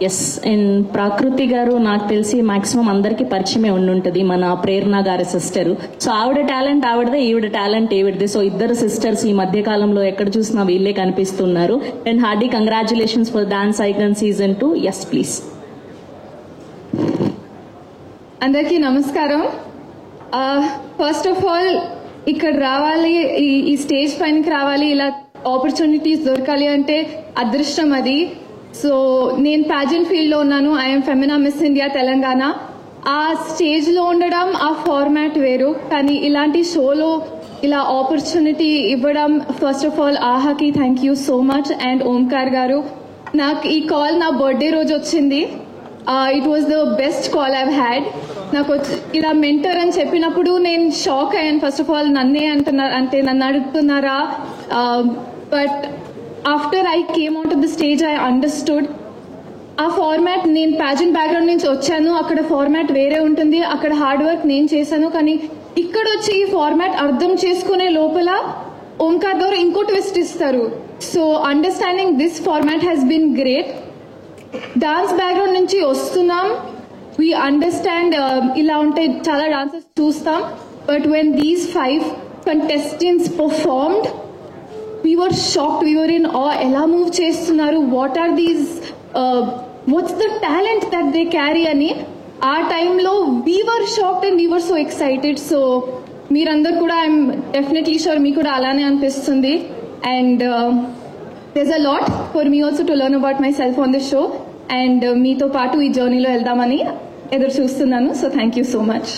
Yes, and ప్రాకృతి గారు నాకు తెలిసి మాక్సిమం అందరికీ పరిచయమే ఉండుంటది, మన ప్రేరణ గారి సిస్టర్. సో ఆవిడ టాలెంట్ ఆవిడదే, ఈవిడ టాలెంట్ ఈవిడదే. సో ఇద్దరు సిస్టర్స్ ఈ మధ్య కాలంలో ఎక్కడ చూసినా వీళ్ళే కనిపిస్తున్నారు. And hearty congratulations for dance icon season 2. Yes please. అందరికీ నమస్కారం. ఫస్ట్ ఆఫ్ ఆల్ ఇక్కడ రావాలి, ఈ స్టేజ్ పైనకి రావాలి, ఇలా ఆపర్చునిటీస్ దొరకాలి అంటే అదృష్టం అది. సో నేను ప్యాజెంట్ ఫీల్డ్ లో ఉన్నాను. I'm Femina miss India Telangana. ఆ స్టేజ్ లో ఉండడం, ఆ ఫార్మాట్ వేరు. కానీ ఇలాంటి షోలో ఇలా ఆపర్చునిటీ ఇవ్వడం, ఫస్ట్ ఆఫ్ ఆల్ ఆహాకి thank you so much. And Omkar గారు, నాకు ఈ కాల్ నా బర్త్డే రోజు వచ్చింది. It was the best call I've had. నాకు ఇలా మెంటర్ అని చెప్పినప్పుడు నేను షాక్ అయ్యాను. ఫస్ట్ ఆఫ్ ఆల్ నన్నే అంటున్నారు అంటే నన్ను అడుగుతున్నారా, but after I came out of the stage I understood ఆ ఫార్మాట్. నేను ప్యాజెంట్ బ్యాక్గ్రౌండ్ నుంచి వచ్చాను, అక్కడ ఫార్మాట్ వేరే ఉంటుంది, అక్కడ హార్డ్ వర్క్ నేను చేశాను. కానీ ఇక్కడ వచ్చి ఈ ఫార్మాట్ అర్థం చేసుకునే లోపల ఓంకార్ ద్వారా ఇంకో ట్విస్ట్ ఇస్తారు. So understanding this format has been great. Dance background నుంచి వస్తున్నాం, వీ అండర్స్టాండ్ ఇలా ఉంటే చాలా డాన్సెస్ చూస్తాం. But when these 5 contestants performed, we were shocked, we were in awe. ఎలా మూవ్ చేస్తున్నారు, what are these, what's the talent that they carry అని ఆ టైంలో we were shocked and we were so excited. So మీరందరూ కూడా I'm definitely sure మీకు కూడా అలానే అనిపిస్తుంది. And there's a lot for me also to learn about myself on this show. And మీతో పాటు ఈ జర్నీలో వెళ్దామని ఎదురు చూస్తున్నాను. So thank you so much.